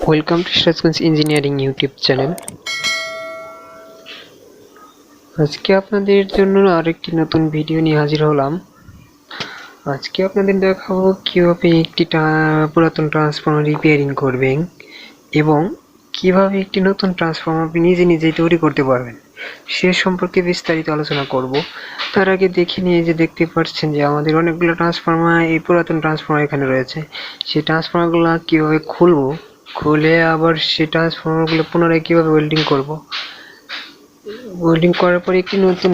Welcome to সফরম engineering YouTube channel. আজকে আপনাদের জন্য আরেকটি নতুন ভিডিও নিয়ে হাজির হলাম। আজকে আপনাদের দেখাবো কিভাবে একটি পুরাতন ট্রান্সফর্মার রিপেয়ারিং করবেন এবং কিভাবে একটি নতুন ট্রান্সফর্মার আপনি নিজে নিজেই তৈরি করতে পারবেন সে সম্পর্কে বিস্তারিত আলোচনা করব। তার আগে দেখে নিয়ে যে দেখতে পাচ্ছেন যে আমাদের অনেকগুলো ট্রান্সফর্মার, এই পুরাতন ট্রান্সফর্মার এখানে রয়েছে। সেই ট্রান্সফর্মারগুলো কিভাবে খুলে আবার সেই ট্রান্সফর্মারগুলো পুনরায় কিভাবে ওয়েল্ডিং করব। ওয়েল্ডিং করার পরে একটি নতুন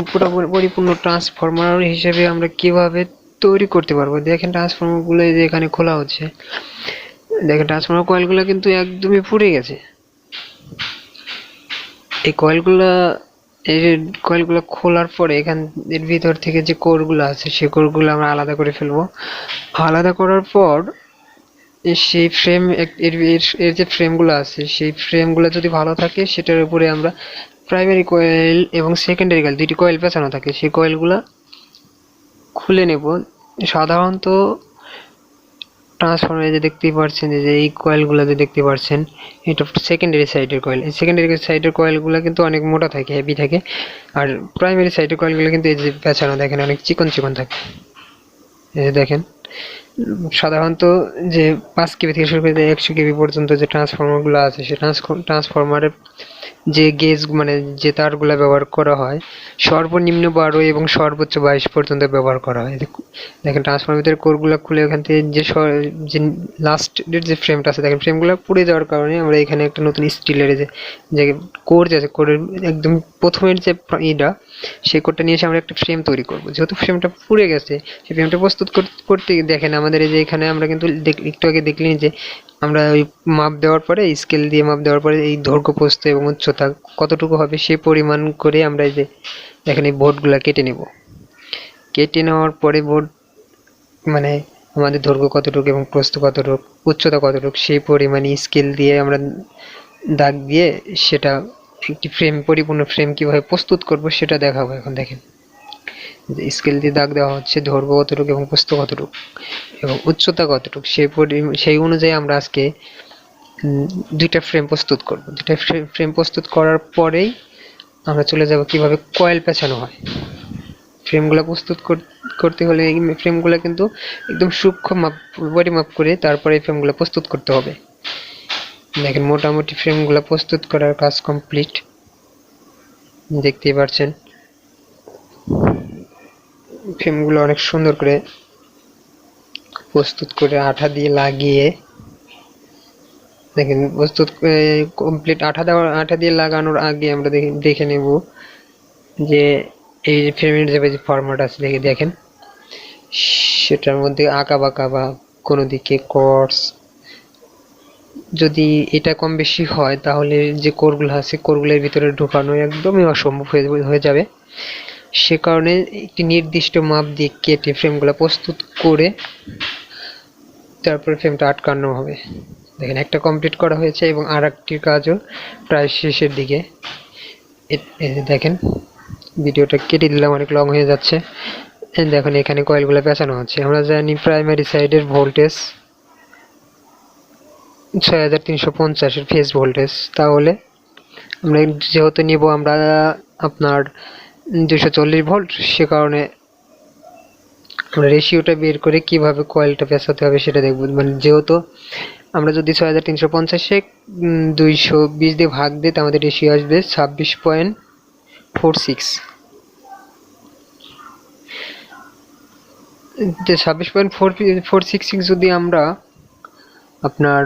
পরিপূর্ণ ট্রান্সফর্মার হিসেবে আমরা কিভাবে তৈরি করতে পারবো। দেখেন ট্রান্সফর্মারগুলো যে এখানে খোলা হচ্ছে, দেখেন ট্রান্সফর্মার কয়েলগুলো কিন্তু একদমই পুড়ে গেছে। এই কয়েলগুলো খোলার পরে এর ভিতর থেকে যে কোরগুলো আছে সেই কোরগুলো আমরা আলাদা করে ফেলবো। আলাদা করার পর সেই এর যে ফ্রেমগুলো আছে সেই ফ্রেমগুলো যদি ভালো থাকে সেটার উপরে আমরা প্রাইমারি কয়েল এবং সেকেন্ডারি কয়েল, দুইটি কয়েল পেঁচানো থাকে, সেই কয়েলগুলো খুলে নেব। সাধারণত ট্রান্সফর্মারে যে দেখতেই পাচ্ছেন যে এই কয়েলগুলো যে দেখতে পাচ্ছেন এটা সেকেন্ডারি সাইডের কয়েল। এই সেকেন্ডারি সাইডের কয়েলগুলো কিন্তু অনেক মোটা থাকে, হেভি থাকে, আর প্রাইমারি সাইডের কয়েলগুলো কিন্তু এই যে পেঁচানো দেখেন অনেক চিকন চিকন থাকে। এই যে দেখেন সাধারণত যে 5 কেবি থেকে শুরু করে 100 কেবি পর্যন্ত যে ট্রান্সফর্মারগুলো আছে সেই ট্রান্সফর্মারের যে গেজ মানে যে তারগুলো ব্যবহার করা হয় সর্বনিম্ন 12 এবং সর্বোচ্চ 22 পর্যন্ত ব্যবহার করা হয়। দেখেন ট্রান্সফর্মারের কোরগুলো খুলে ওখান থেকে যে লাস্টের যে ফ্রেমটা আছে, দেখেন ফ্রেমগুলো পুড়ে যাওয়ার কারণে আমরা এখানে একটা নতুন স্টিলের যে কোর আছে, কোরের একদম প্রথমের যে সেই কোরটা নিয়ে এসে আমরা একটা ফ্রেম তৈরি করব। যেহেতু ফ্রেমটা পুড়ে গেছে সেই ফ্রেমটা প্রস্তুত করতে দেখেন আমাদের এই যে এখানে আমরা কিন্তু একটু আগে দেখলেন যে আমরা ওই মাপ দেওয়ার পরে, স্কেল দিয়ে মাপ দেওয়ার পরে এই দৈর্ঘ্য প্রস্থ এবং উচ্চতা কতটুকু হবে সেই পরিমাণ করে আমরা এই যে দেখেন এই বোর্ডগুলো কেটে নেব। কেটে নেওয়ার পরে বোর্ড মানে আমাদের দৈর্ঘ্য কতটুকু এবং প্রস্থ কতটুকু উচ্চতা কতটুকু সেই পরিমাণে স্কেল দিয়ে আমরা দাগ দিয়ে সেটা একটি পরিপূর্ণ ফ্রেম কিভাবে প্রস্তুত করব সেটা দেখাবো। এখন দেখেন স্কেল দিয়ে দাগ দেওয়া হচ্ছে দৈর্ঘ্য কতটুকু এবং প্রস্থ কতটুকু এবং উচ্চতা কতটুকু সেই অনুযায়ী আমরা আজকে দুইটা ফ্রেম প্রস্তুত করব। দুইটা ফ্রেম প্রস্তুত করার পরেই আমরা চলে যাব কিভাবে কয়েল পেঁচানো হয়। ফ্রেমগুলো প্রস্তুত করতে হলে এই ফ্রেমগুলো কিন্তু একদম সূক্ষ্ম পরিমাপ করে তারপরে এই ফ্রেমগুলো প্রস্তুত করতে হবে। দেখেন মোটামুটি ফ্রেমগুলো প্রস্তুত করার কাজ কমপ্লিট, দেখতেই পাচ্ছেন ফ্রেমগুলো অনেক সুন্দর করে প্রস্তুত করে আঠা দিয়ে লাগিয়ে দেখেন প্রস্তুত কমপ্লিট। আঠা দিয়ে লাগানোর আগে আমরা দেখে নেব যে এই ফ্রেমের যে ফরম্যাট আছে দেখেন সেটার মধ্যে আঁকা বাঁকা বা কোনো দিকে কর্স যদি এটা কম বেশি হয় তাহলে যে কোরগুলো আছে কোরগুলোর ভিতরে ঢোকানো একদমই অসম্ভব হয়ে যাবে। সে কারণে একটি নির্দিষ্ট মাপ দিয়ে কেটে ফ্রেমগুলো প্রস্তুত করে তারপরে ফ্রেমটা আটকানো হবে। দেখেন একটা কমপ্লিট করা হয়েছে এবং আর একটির কাজও প্রায় শেষের দিকে। দেখেন ভিডিওটা কেটে দিলাম, অনেক লং হয়ে যাচ্ছে। দেখুন এখানে কয়েলগুলো পেঁচানো হচ্ছে। আমরা জানি প্রাইমারি সাইডের ভোল্টেজ 6350 এর ফেজ ভোল্টেজ, তাহলে আমরা যেহেতু নিব আমরা আপনার 240 ভোল্ট, সে কারণে আমরা রেশিওটা বের করে কিভাবে কয়েলটা পেঁচাতে হবে সেটা দেখব। মানে যেহেতু আমরা যদি 6350-এ 220 দিয়ে ভাগ দিই আমাদের রেশিও আসবে 26.46। 26.46 যদি আমরা আপনার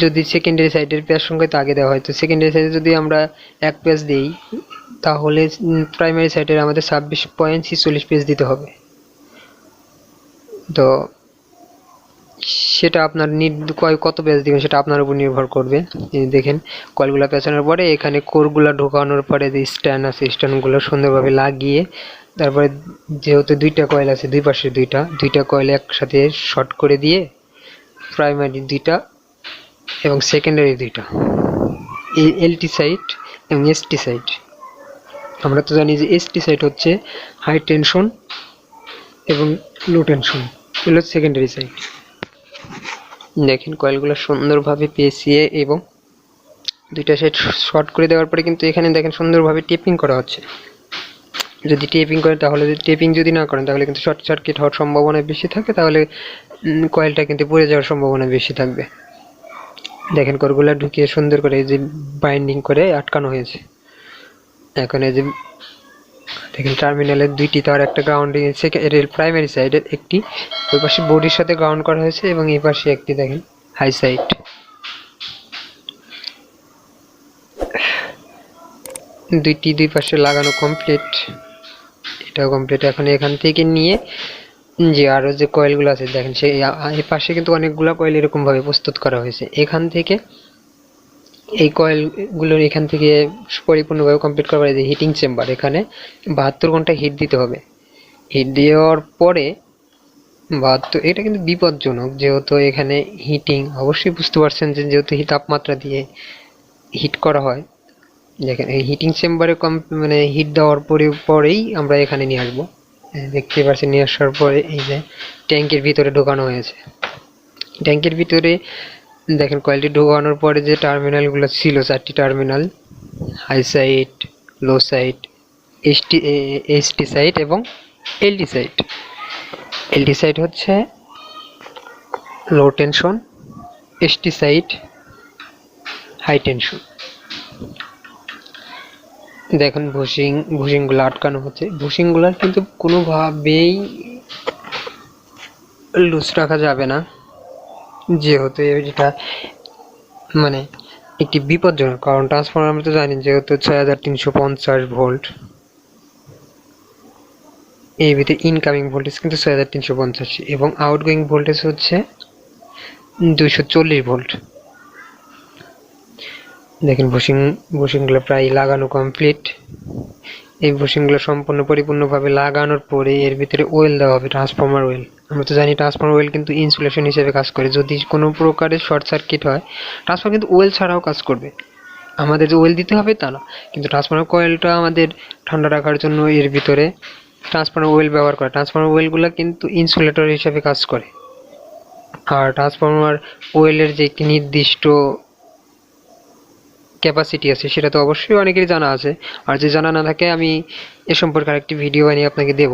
যদি সেকেন্ডারি সাইডের পেঁয়াজ সংখ্যায় আগে দেওয়া হয়, তো সেকেন্ডারি সাইডে যদি আমরা 1 পেঁয়াজ দিই তাহলে প্রাইমারি সাইডের আমাদের 26.46 পেঁয়াজ দিতে হবে। তো সেটা আপনার কত পেঁয়াজ দিবেন সেটা আপনার উপর নির্ভর করবে। দেখেন কয়েলগুলো পেঁচানোর পরে এখানে কোরগুলো ঢোকানোর পরে যে স্ট্যান্ড আছে স্ট্যান্ডগুলো সুন্দরভাবে লাগিয়ে তারপরে যেহেতু দুইটা কয়েল আছে দুই পাশে দুইটা কয়েল একসাথে শর্ট করে দিয়ে প্রাইমারি দুইটা এবং সেকেন্ডারি দুইটা, এই এলটি সাইড এবং এসটি সাইড। আমরা তো জানি যে এসটি সাইড হচ্ছে হাই টেনশন এবং লো টেনশন, এগুলো সেকেন্ডারি সাইড। দেখেন কয়েলগুলো সুন্দরভাবে পেঁচিয়ে এবং দুইটা সাইড শর্ট করে দেওয়ার পরে কিন্তু এখানে দেখেন সুন্দরভাবে টেপিং করা হচ্ছে। যদি টেপিং করেন তাহলে, টেপিং যদি না করেন তাহলে কিন্তু শর্ট সার্কিট হওয়ার সম্ভাবনা বেশি থাকে, তাহলে কয়েলটা কিন্তু পুড়ে যাওয়ার সম্ভাবনা বেশি থাকবে। দেখেন কয়েলগুলো ঢুকিয়ে সুন্দর করে এই যে বাইন্ডিং করে আটকানো হয়েছে। এখন এই যে দেখেন টার্মিনালের দুইটি তার, একটা গ্রাউন্ডিং এর প্রাইমারি সাইডের একটি ওই পাশে বডির সাথে গ্রাউন্ড করা হয়েছে এবং এই পাশে একটি দেখেন হাই সাইড। দুই পাশে লাগানো কমপ্লিট, এটাও কমপ্লিট। এখন এখান থেকে নিয়ে যে আরো যে কয়েলগুলো আছে দেখেন সেই এই পাশে কিন্তু অনেকগুলো কয়েল এরকম ভাবে প্রস্তুত করা হয়েছে। এখান থেকে এই কয়েলগুলোর এখান থেকে পরিপূর্ণভাবে কমপ্লিট করার পরে যে হিটিং চেম্বার, এখানে 72 ঘন্টা হিট দিতে হবে। হিট দেওয়ার পরে 72, এটা কিন্তু বিপজ্জনক যেহেতু এখানে হিটিং, অবশ্যই বুঝতে পারছেন যে যেহেতু তাপমাত্রা দিয়ে হিট করা হয়। দেখেন এই হিটিং চেম্বারে মানে হিট দেওয়ার পরেই আমরা এখানে নিয়ে আসবো। দেখতে পাচ্ছেন নিয়ে আসার পরে এই যে ট্যাঙ্কের ভিতরে ঢোকানো হয়েছে। ট্যাঙ্কের ভিতরে দেখেন কয়েলটি ঢোকানোর পরে যে টার্মিনালগুলো ছিল, 4টি terminal, high side, low side, HT side এবং এলটি সাইড। এলটি সাইড হচ্ছে low tension, HT side high tension. দেখুন বুশিংগুলো আটকানো হচ্ছে। বুশিংগুলো কিন্তু কোনোভাবেই লুজ রাখা যাবে না, যেহেতু এটা মানে একটি বিপজ্জনক। কারণ ট্রান্সফরমার আমরা তো জানি যেহেতু 6350 ভোল্ট, এর ভিতরে ইনকামিং ভোল্টেজ কিন্তু 6350 এবং আউটগোয়িং ভোল্টেজ হচ্ছে 240 ভোল্ট। দেখেন বুশিংগুলো প্রায় লাগানো কমপ্লিট। এই বুশিংগুলো সম্পূর্ণ পরিপূর্ণভাবে লাগানোর পরে এর ভিতরে ওয়েল দেওয়া হবে, ট্রান্সফরমার ওয়েল। আমরা তো জানি ট্রান্সফরমার ওয়েল কিন্তু ইনসুলেশন হিসেবে কাজ করে। যদি কোনো প্রকারের শর্ট সার্কিট হয়, ট্রান্সফরমার কিন্তু ওয়েল ছাড়াও কাজ করবে। আমাদের যে ওয়েল দিতে হবে তা না, কিন্তু ট্রান্সফরমার কয়েলটা আমাদের ঠান্ডা রাখার জন্য এর ভিতরে ট্রান্সফরমার ওয়েল ব্যবহার করে। ট্রান্সফরমার ওয়েলগুলো কিন্তু ইনসুলেটর হিসেবে কাজ করে। আর ট্রান্সফরমার ওয়েলের যে একটি নির্দিষ্ট ক্যাপাসিটি আছে সেটা তো অবশ্যই অনেকেরই জানা আছে, আর যে জানা না থাকে আমি এ সম্পর্কে আরেকটি ভিডিও বানিয়ে আপনাকে দেব,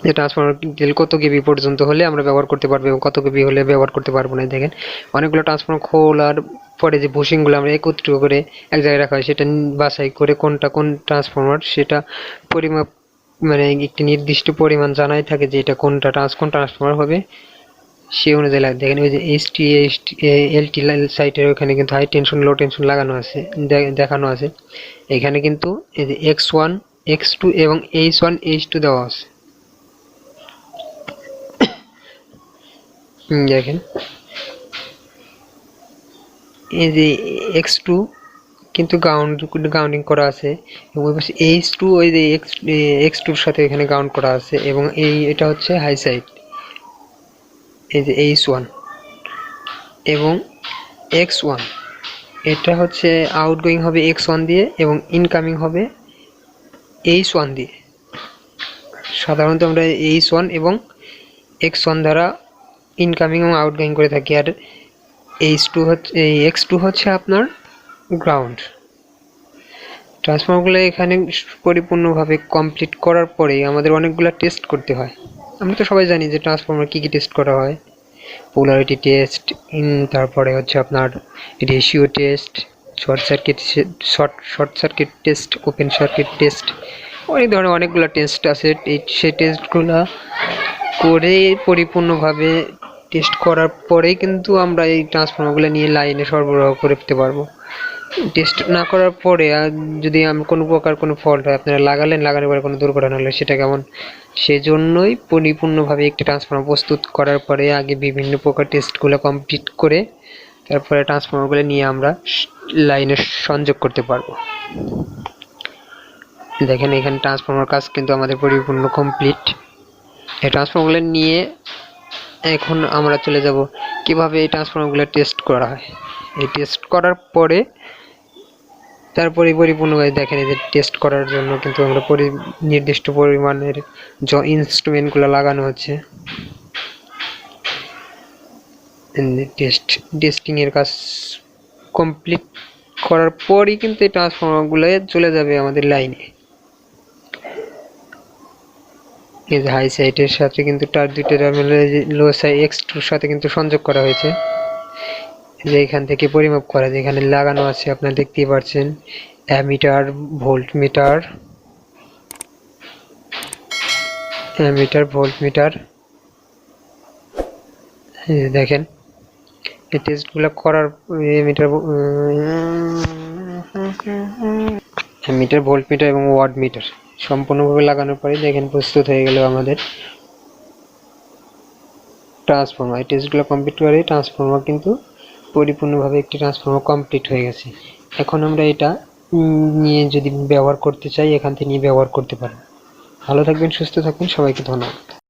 যে ট্রান্সফরমার কত কেবি পর্যন্ত হলে আমরা ব্যবহার করতে পারবো এবং কত কেবি হলে ব্যবহার করতে পারবো না। দেখেন অনেকগুলো ট্রান্সফরমার খোলার পরে যে বুশিংগুলো আমরা একত্রিত করে এক জায়গায় রাখা হয়, সেটা বাছাই করে কোনটা কোন ট্রান্সফরমার সেটা পরিমাপ, মানে একটি নির্দিষ্ট পরিমাণ জানাই থাকে যে এটা কোন ট্রান্সফরমার হবে, সেই অনুযায়ী লাগে। দেখেন ওই যে এলটি সাইটের ওখানে কিন্তু হাই টেনশন লো টেনশন লাগানো আছে, দেখানো আছে। এখানে কিন্তু এই যে X1 X2 এবং H1 H2 দেওয়া আছে। দেখেন এই যে X2 কিন্তু গ্রাউন্ডিং করা আছে এবং ওই পাশে H2 ওই যে X2 এর সাথে এখানে গ্রাউন্ড করা আছে এবং এটা হচ্ছে হাই সাইড, এই যে H1 এবং X1, এটা হচ্ছে আউটগোয়িং হবে X1 দিয়ে এবং ইনকামিং হবে H1 দিয়ে। সাধারণত আমরা H1 এবং X1 দ্বারা ইনকামিং এবং আউটগোয়িং করে থাকি। আর H2 হচ্ছে X2 হচ্ছে আপনার গ্রাউন্ড। ট্রান্সফরমারগুলো এখানে পরিপূর্ণভাবে কমপ্লিট করার পরে আমাদের অনেকগুলো টেস্ট করতে হয়। আমরা তো সবাই জানি যে ট্রান্সফরমার কী কী টেস্ট করা হয়, পোলারিটি টেস্ট, তারপরে হচ্ছে আপনার ratio test, short circuit test, open circuit test, অনেক ধরনের অনেকগুলো টেস্ট আছে। সেই টেস্টগুলো করে পরিপূর্ণভাবে টেস্ট করার পরেই কিন্তু আমরা এই ট্রান্সফরমারগুলো নিয়ে লাইনে সরবরাহ করতে পারবো। টেস্ট না করার পরে যদি কোনো প্রকার কোনো ফল্ট হয়, আপনারা লাগানোর পরে কোনো দুর্ঘটনা হলে সেটা কেমন, সেজন্যই পরিপূর্ণভাবে একটি ট্রান্সফরমার প্রস্তুত করার পরে আগে বিভিন্ন প্রকার টেস্টগুলো কমপ্লিট করে তারপরে ট্রান্সফরমারগুলো নিয়ে আমরা লাইনে সংযোগ করতে পারবো। দেখেন এখানে ট্রান্সফরমার কাজ কিন্তু আমাদের পরিপূর্ণ কমপ্লিট। এই ট্রান্সফরমারগুলো নিয়ে এখন আমরা চলে যাব কিভাবে এই ট্রান্সফরমারগুলো টেস্ট করা হয়। এই টেস্ট করার পরে তারপরে পরিপূর্ণভাবে দেখেন এই যে টেস্ট করার জন্য কিন্তু আমরা নির্দিষ্ট পরিমাণের ইনস্ট্রুমেন্টগুলো লাগানো হচ্ছে। টেস্টিং এর কাজ কমপ্লিট করার পরই কিন্তু এই ট্রান্সফরমারগুলো চলে যাবে আমাদের লাইনে। এই যে হাই সাইডের সাথে কিন্তু তার দুইটা টার্মিনাল লো সাইড এক্স2 সাথে কিন্তু সংযোগ করা হয়েছে। যে এখান থেকে পরিমাপ করা যায়, এখানে লাগানো আছে আপনারা দেখতেই পাচ্ছেন অ্যামিটার, ভোল্টমিটার, ভোল্টমিটার। এই যে দেখেন এই টেস্টগুলো করার মিটার, ভোল্টমিটার এবং ওয়াট মিটার সম্পূর্ণভাবে লাগানোর পরে দেখেন প্রস্তুত হয়ে গেল আমাদের ট্রান্সফরমার। এই টেস্টগুলো কমপ্লিট করে ট্রান্সফরমার কিন্তু পরিপূর্ণভাবে একটি ট্রান্সফরমার কমপ্লিট হয়ে গেছে। এখন আমরা এটা নিয়ে যদি ব্যবহার করতে চাই এখান থেকে নিয়ে ব্যবহার করতে পারেন। ভালো থাকবেন, সুস্থ থাকবেন, সবাইকে ধন্যবাদ।